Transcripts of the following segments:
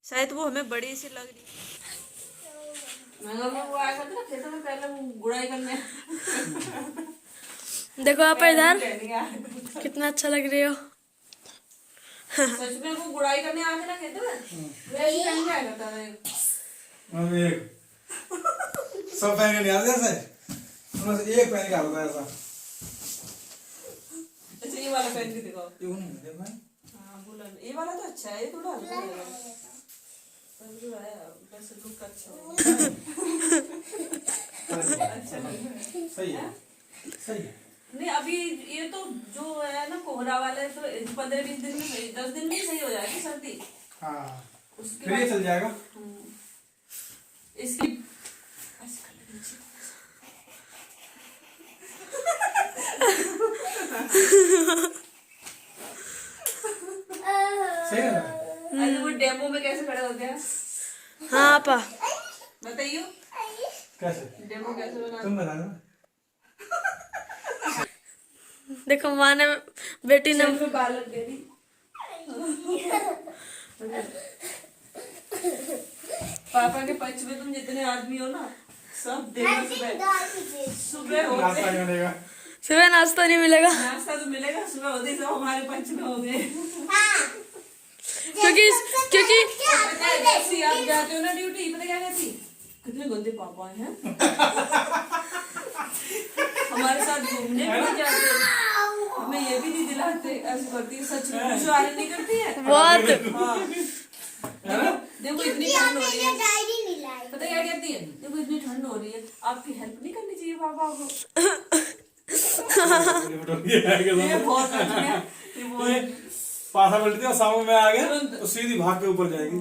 शायद वो हमें बड़ी सी लग रही मैं वो आया था ना खेतों में पहले वो गुड़ाई करने। देखो आप इधर कहने आया। कितना अच्छा लग रही हो। सच में वो गुड़ाई करने आते ना खेतों में वैसे पहन के आया करता था। एक सब पहन के नहीं आते ऐसे, उनमें से एक पहन के आता था ऐसा। अच्छा ये वाला पहन के दिखाओ। ये नहीं है भाई। हाँ बुलन ये वाला तो अच्छा है, ये थोड़ा हल्का है। पर जो है बस लुक अच्छा है। अच्छा लग रहा है। सही है, सही है। नहीं अभी ये तो जो है ना कोहरा वाले तो 15-20 दिन में 10 दिन में सही हो जाएगी सर्दी। हाँ उसके फिर ये चल जाएगा। इसकी सही है। अरे वो डेमो में कैसे खड़े होते हैं हाँ आपा बताइयो, कैसे डेमो कैसे बनाते तुम बताना। देखो माँ ने बेटी ने हैं? बाल लग गए पापा के पक्ष में तुम जितने आदमी हो ना सब देखो सुबह सुबह नाश्ता होते नहीं बनेगा। सुबह नाश्ता नहीं मिलेगा नाश्ता तो मिलेगा, सुबह होते ही सब हमारे पक्ष में हो गए। क्योंकि क्योंकि पता है जैसे आप जाते हो ना ड्यूटी, पता क्या कहती कितने गंदे पापा हैं हमारे साथ घूमने भी जाते हैं, हमें ये भी नहीं दिलाते, ऐसे करती है सच में विश्वास नहीं करती है। बहुत हाँ देखो इतनी ठंड हो रही है, पता क्या कहती है देखो इतनी ठंड हो रही है आपकी हेल्प नहीं करनी चाहिए पापा को। ये बहुत सच में है, ये बहुत पासा पलटती है और सामने में आ गया तुरंत। तो सीधी भाग के ऊपर जाएगी।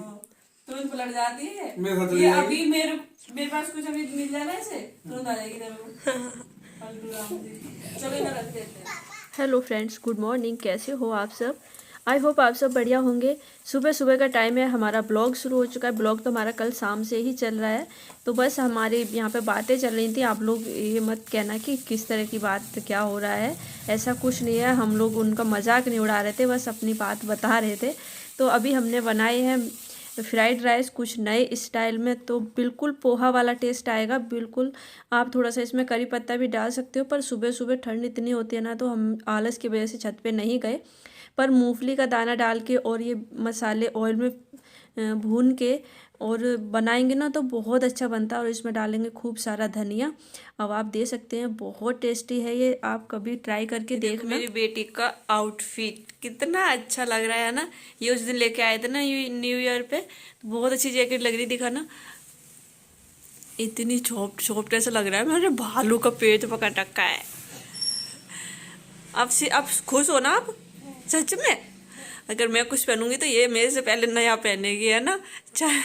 तुरंत पलट जाती है मेरे साथ चली ये। जाएगी। अभी मेरे पास कुछ अभी मिल जाना है इसे तुरंत आ जाएगी तेरे को। चलो इधर रख देते हैं। Hello friends, good morning. कैसे हो आप सब? आई होप आप सब बढ़िया होंगे। सुबह सुबह का टाइम है, हमारा ब्लॉग शुरू हो चुका है। ब्लॉग तो हमारा कल शाम से ही चल रहा है, तो बस हमारी यहाँ पे बातें चल रही थी। आप लोग ये मत कहना कि किस तरह की बात क्या हो रहा है, ऐसा कुछ नहीं है। हम लोग उनका मजाक नहीं उड़ा रहे थे, बस अपनी बात बता रहे थे। तो अभी हमने बनाए हैं फ्राइड राइस कुछ नए स्टाइल में, तो बिल्कुल पोहा वाला टेस्ट आएगा बिल्कुल। आप थोड़ा सा इसमें करी पत्ता भी डाल सकते हो, पर सुबह सुबह ठंड इतनी होती है ना, तो हम आलस की वजह से छत पे नहीं गए। पर मूंगफली का दाना डाल के और ये मसाले ऑयल में भून के और बनाएंगे ना तो बहुत अच्छा बनता है। और इसमें डालेंगे खूब सारा धनिया। अब आप दे सकते हैं, बहुत टेस्टी है ये, आप कभी ट्राई करके देखना। मेरी बेटी का आउटफिट कितना अच्छा लग रहा है ना, ये उस दिन लेके आए थे ना न्यू ईयर पे, तो बहुत अच्छी जैकेट लग रही, दिखा ना इतनी छोप ऐसा लग रहा है मेरे भालू का पेट पकड़ रखा है। अब खुश हो ना आप? सच में अगर मैं कुछ पहनूंगी तो ये मेरे से पहले नया पहनेगी, है ना? चाहे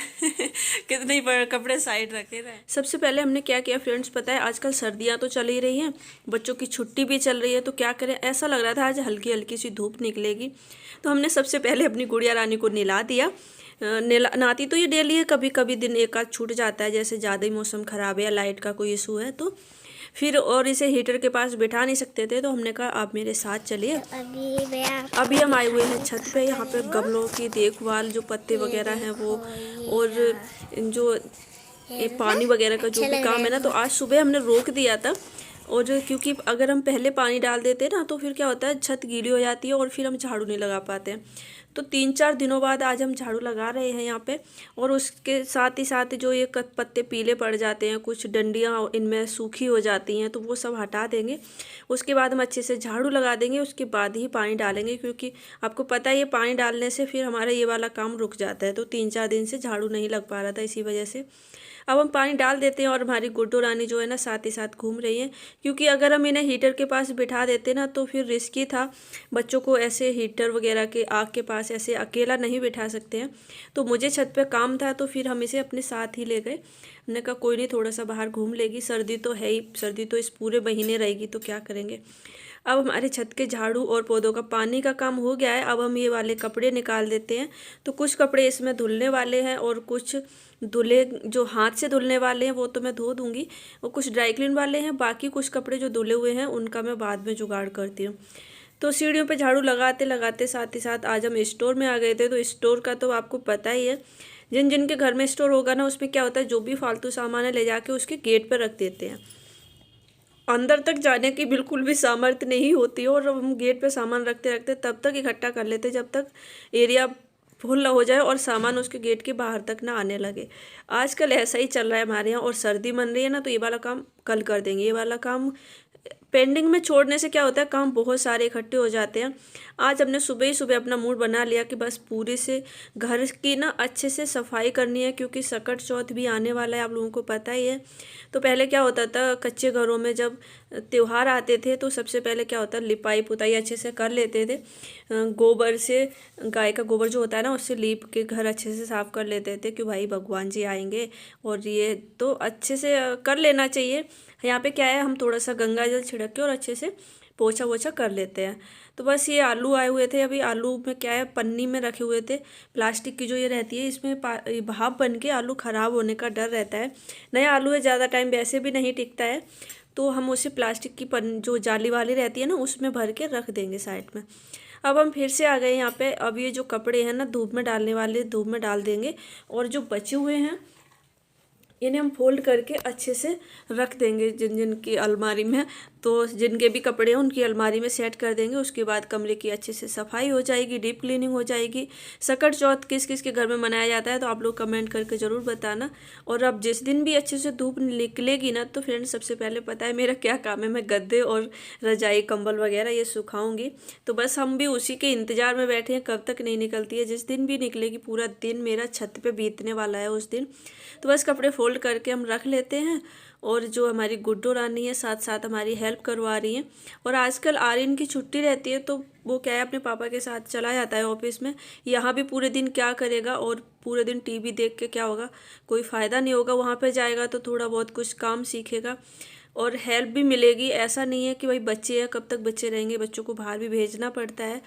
कितने ही कपड़े साइड रखे रहे। सबसे पहले हमने क्या किया फ्रेंड्स, पता है आजकल सर्दियां तो चल ही रही हैं, बच्चों की छुट्टी भी चल रही है, तो क्या करें, ऐसा लग रहा था आज हल्की हल्की सी धूप निकलेगी। तो हमने सबसे पहले अपनी गुड़िया रानी को नहला दिया। नहाती तो ये डेली है, कभी कभी दिन एक आध छूट जाता है, जैसे ज़्यादा ही मौसम ख़राब है या लाइट का कोई इशू है तो फिर, और इसे हीटर के पास बिठा नहीं सकते थे, तो हमने कहा आप मेरे साथ चलिए। अभी हम आए हुए हैं छत पे, यहाँ पे गमलों की देखभाल, जो पत्ते वगैरह हैं वो, और जो ये पानी वगैरह का जो भी काम है ना, तो आज सुबह हमने रोक दिया था। और क्योंकि अगर हम पहले पानी डाल देते ना तो फिर क्या होता है, छत गीली हो जाती है और फिर हम झाड़ू नहीं लगा पाते हैं। तो 3-4 दिनों बाद आज हम झाड़ू लगा रहे हैं यहाँ पे। और उसके साथ ही साथ जो ये पत्ते पीले पड़ जाते हैं, कुछ डंडियाँ इनमें सूखी हो जाती हैं, तो वो सब हटा देंगे। उसके बाद हम अच्छे से झाड़ू लगा देंगे, उसके बाद ही पानी डालेंगे, क्योंकि आपको पता है ये पानी डालने से फिर हमारा ये वाला काम रुक जाता है। तो 3-4 दिन से झाड़ू नहीं लग पा रहा था इसी वजह से। अब हम पानी डाल देते हैं और हमारी गुड्डू रानी जो है ना साथ ही साथ घूम रही है, क्योंकि अगर हम इन्हें हीटर के पास बिठा देते ना तो फिर रिस्की था। बच्चों को ऐसे हीटर वगैरह के आग के पास ऐसे अकेला नहीं बिठा सकते हैं। तो मुझे छत पे काम था, तो फिर हम इसे अपने साथ ही ले गए। हमने कहा कोई नहीं, थोड़ा सा बाहर घूम लेगी, सर्दी तो है ही, सर्दी तो इस पूरे महीने रहेगी, तो क्या करेंगे। अब हमारे छत के झाड़ू और पौधों का पानी का काम हो गया है। अब हम ये वाले कपड़े निकाल देते हैं। तो कुछ कपड़े इसमें धुलने वाले हैं और कुछ धुले जो हाथ से धुलने वाले हैं वो तो मैं धो दूंगी, और कुछ ड्राई क्लीन वाले हैं। बाकी कुछ कपड़े जो धुले हुए हैं उनका मैं बाद में जुगाड़ करती हूँ। तो सीढ़ियों पे झाड़ू लगाते लगाते साथ ही साथ आज हम स्टोर में आ गए थे। तो स्टोर का तो आपको पता ही है, जिन जिन के घर में स्टोर होगा ना, उसमें क्या होता है, जो भी फालतू सामान है ले जाके उसके गेट पर रख देते हैं। अंदर तक जाने की बिल्कुल भी सामर्थ्य नहीं होती है, और हम गेट पे सामान रखते रखते तब तक इकट्ठा कर लेते जब तक एरिया फुल ना हो जाए और सामान उसके गेट के बाहर तक ना आने लगे। आजकल ऐसा ही चल रहा है हमारे यहाँ। और सर्दी बन रही है ना, तो ये वाला काम कल कर देंगे। ये वाला काम पेंडिंग में छोड़ने से क्या होता है, काम बहुत सारे इकट्ठे हो जाते हैं। आज हमने सुबह ही सुबह अपना मूड बना लिया कि बस पूरे से घर की ना अच्छे से सफाई करनी है, क्योंकि सकट चौथ भी आने वाला है, आप लोगों को पता ही है। तो पहले क्या होता था, कच्चे घरों में जब त्यौहार आते थे तो सबसे पहले क्या होता, लिपाई पुताई अच्छे से कर लेते थे। गोबर से, गाय का गोबर जो होता है ना, उससे लीप के घर अच्छे से साफ़ कर लेते थे कि भाई भगवान जी आएंगे, और ये तो अच्छे से कर लेना चाहिए। यहाँ पे क्या है, हम थोड़ा सा गंगा जल छिड़क के और अच्छे से पोछा वोछा कर लेते हैं। तो बस ये आलू आए हुए थे, अभी आलू में क्या है, पन्नी में रखे हुए थे, प्लास्टिक की जो ये रहती है, इसमें भाप बन के आलू ख़राब होने का डर रहता है। नया आलू है, ज़्यादा टाइम वैसे भी नहीं टिकता है, तो हम उसे प्लास्टिक की जो जाली वाली रहती है ना, उसमें भर के रख देंगे साइड में। अब हम फिर से आ गए यहाँ पे। अब ये जो कपड़े हैं ना, धूप में डालने वाले, धूप में डाल देंगे, और जो बचे हुए हैं इन्हें हम फोल्ड करके अच्छे से रख देंगे जिन जिन की अलमारी में। तो जिनके भी कपड़े हैं उनकी अलमारी में सेट कर देंगे। उसके बाद कमरे की अच्छे से सफाई हो जाएगी, डीप क्लीनिंग हो जाएगी। सकट चौथ किस किस के घर में मनाया जाता है तो आप लोग कमेंट करके ज़रूर बताना। और अब जिस दिन भी अच्छे से धूप निकलेगी ना, तो फ्रेंड्स सबसे पहले पता है मेरा क्या काम है, मैं गद्दे और रजाई कंबल वगैरह ये सुखाऊंगी। तो बस हम भी उसी के इंतज़ार में बैठे हैं, कब तक नहीं निकलती है। जिस दिन भी निकलेगी पूरा दिन मेरा छत पे बीतने वाला है उस दिन। तो बस कपड़े फोल्ड करके हम रख लेते हैं। और जो हमारी गुड्डू रानी है साथ साथ हमारी हेल्प करवा रही हैं। और आजकल आर्यन की छुट्टी रहती है, तो वो क्या है, अपने पापा के साथ चला जाता है ऑफिस में। यहाँ भी पूरे दिन क्या करेगा, और पूरे दिन टीवी देख के क्या होगा, कोई फ़ायदा नहीं होगा। वहाँ पे जाएगा तो थोड़ा बहुत कुछ काम सीखेगा और हेल्प भी मिलेगी। ऐसा नहीं है कि भाई बच्चे हैं, कब तक बच्चे रहेंगे, बच्चों को बाहर भी भेजना पड़ता है,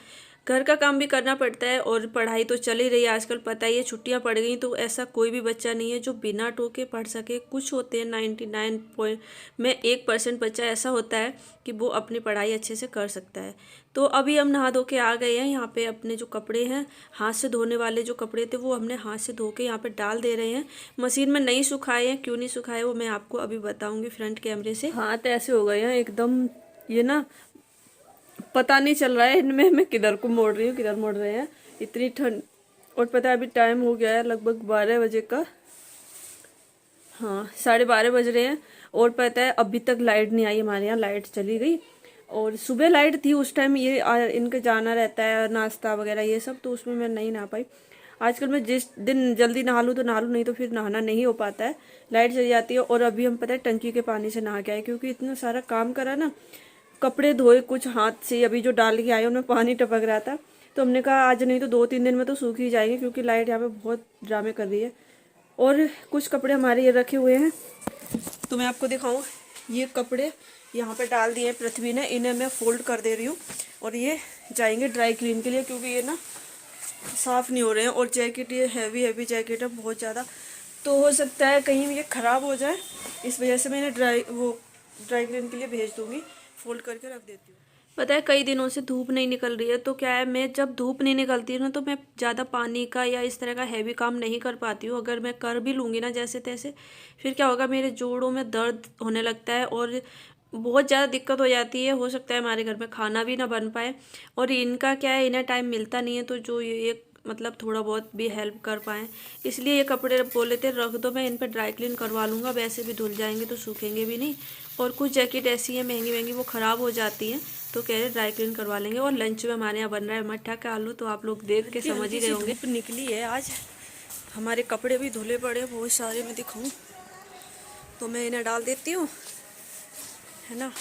घर का काम भी करना पड़ता है, और पढ़ाई तो चल ही रही है आजकल, पता ही है। छुट्टियां पड़ गई तो ऐसा कोई भी बच्चा नहीं है जो बिना टोके पढ़ सके। कुछ होते हैं 99 में 1% बच्चा ऐसा होता है कि वो अपनी पढ़ाई अच्छे से कर सकता है। तो अभी हम नहा धो के आ गए हैं। यहाँ पे अपने जो कपड़े हैं, हाथ से धोने वाले जो कपड़े थे, वो हमने हाथ से धो के यहाँ पे डाल दे रहे हैं। मशीन में नहीं सुखाए हैं, क्यों नहीं सुखाए वो मैं आपको अभी बताऊँगी फ्रंट कैमरे से। हाथ ऐसे हो गए हैं एकदम, ये ना पता नहीं चल रहा है इनमें मैं किधर को मोड़ रही हूँ, किधर मोड़ रहे हैं, इतनी ठंड। और पता है अभी टाइम हो गया है लगभग 12 बजे का, हाँ 12:30 बज रहे हैं। और पता है अभी तक लाइट नहीं आई हमारे यहाँ, लाइट चली गई। और सुबह लाइट थी, उस टाइम ये इनके जाना रहता है नाश्ता वगैरह ये सब, तो उसमें मैं नहीं नहा पाई। आजकल मैं जिस दिन जल्दी नहा लूँ तो नहा लूँ, नहीं तो फिर नहाना नहीं हो पाता है, लाइट चली जाती है। और अभी हम पता है टंकी के पानी से नहा के आए, क्योंकि इतना सारा काम करा ना, कपड़े धोए कुछ हाथ से, अभी जो डाल के आए उनमें पानी टपक रहा था। तो हमने कहा आज नहीं तो 2-3 दिन में तो सूख ही जाएंगे, क्योंकि लाइट यहाँ पे बहुत ड्रामे कर रही है। और कुछ कपड़े हमारे ये रखे हुए हैं, तो मैं आपको दिखाऊं। ये कपड़े यहाँ पे डाल दिए पृथ्वी ने, इन्हें मैं फोल्ड कर दे रही हूँ और ये जाएंगे ड्राई क्लीन के लिए, क्योंकि ये ना साफ़ नहीं हो रहे हैं। और जैकेट, ये हैवी जैकेट है बहुत ज़्यादा, तो हो सकता है कहीं ये ख़राब हो जाए, इस वजह से मैं इन्हें ड्राई क्लीन के लिए भेज दूँगी, फोल्ड करके रख देती हूँ। पता है कई दिनों से धूप नहीं निकल रही है, तो क्या है, मैं जब धूप नहीं निकलती है ना, तो मैं ज़्यादा पानी का या इस तरह का हैवी काम नहीं कर पाती हूँ। अगर मैं कर भी लूँगी ना जैसे तैसे, फिर क्या होगा, मेरे जोड़ों में दर्द होने लगता है और बहुत ज़्यादा दिक्कत हो जाती है। हो सकता है हमारे घर में खाना भी ना बन पाए। और इनका क्या है, इन्हें टाइम मिलता नहीं है, तो जो ये मतलब थोड़ा बहुत भी हेल्प कर पाएँ, इसलिए ये कपड़े बोले थे रख दो, मैं इन पर ड्राई क्लीन करवा लूँगा, वैसे भी धुल जाएंगे तो सूखेंगे भी नहीं। और कुछ जैकेट ऐसी हैं महंगी महंगी, वो ख़राब हो जाती हैं, तो कह रहे ड्राई क्लीन करवा लेंगे। और लंच में हमारे यहाँ बन रहा है मट्ठा का आलू, तो आप लोग देख के समझ ही रहे होंगे। निकली है आज, हमारे कपड़े भी धुले पड़े हैं बहुत सारे, मैं दिखाऊँ तो मैं इन्हें डाल देती हूँ, है ना।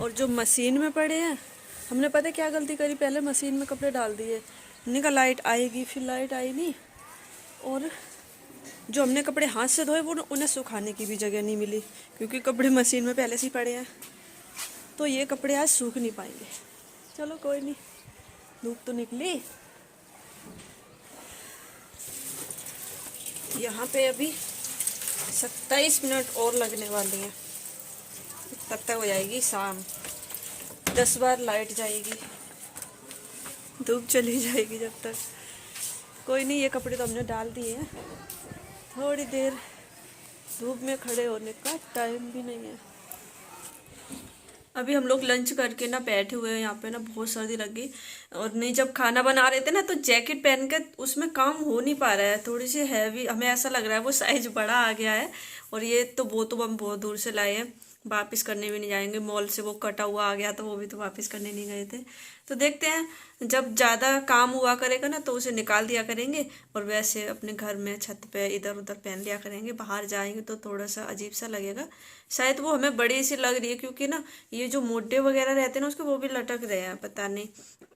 और जो मशीन में पड़े हैं, हमने पता क्या गलती करी, पहले मशीन में कपड़े डाल दिए, हमने कहा लाइट आएगी, फिर लाइट आई नहीं। और जो हमने कपड़े हाथ से धोए वो उन्हें सुखाने की भी जगह नहीं मिली, क्योंकि कपड़े मशीन में पहले से ही पड़े हैं, तो ये कपड़े आज सूख नहीं पाएंगे। चलो कोई नहीं, धूप तो निकली। यहाँ पे अभी 27 मिनट और लगने वाली हैं, तब तक हो जाएगी शाम। 10 बार लाइट जाएगी, धूप चली जाएगी जब तक। कोई नहीं, ये कपड़े तो हमने डाल दिए हैं। थोड़ी देर धूप में खड़े होने का टाइम भी नहीं है। अभी हम लोग लंच करके ना बैठे हुए हैं यहाँ पे ना, बहुत सर्दी लग गई। और नहीं, जब खाना बना रहे थे ना तो जैकेट पहन के उसमें काम हो नहीं पा रहा है, थोड़ी सी हैवी हमें ऐसा लग रहा है, वो साइज बड़ा आ गया है। और ये तो वो तो हम बहुत दूर से लाए हैं, वापस करने भी नहीं जाएंगे। मॉल से वो कटा हुआ आ गया तो वो भी तो वापस करने नहीं गए थे। तो देखते हैं जब ज़्यादा काम हुआ करेगा ना तो उसे निकाल दिया करेंगे, और वैसे अपने घर में छत पे इधर उधर पहन लिया करेंगे। बाहर जाएंगे तो थोड़ा सा अजीब सा लगेगा। शायद वो हमें बड़ी सी लग रही है क्योंकि ना ये जो मोटे वगैरह रहते हैं ना उसके वो भी लटक रहे हैं, पता नहीं।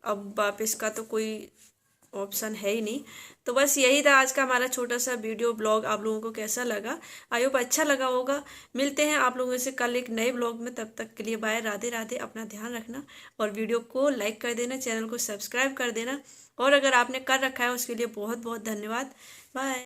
अब वापस का तो कोई ऑप्शन है ही नहीं। तो बस यही था आज का हमारा छोटा सा वीडियो ब्लॉग। आप लोगों को कैसा लगा? आई होप अच्छा लगा होगा। मिलते हैं आप लोगों से कल एक नए ब्लॉग में, तब तक के लिए बाय। राधे राधे, अपना ध्यान रखना और वीडियो को लाइक कर देना, चैनल को सब्सक्राइब कर देना, और अगर आपने कर रखा है उसके लिए बहुत बहुत धन्यवाद। बाय।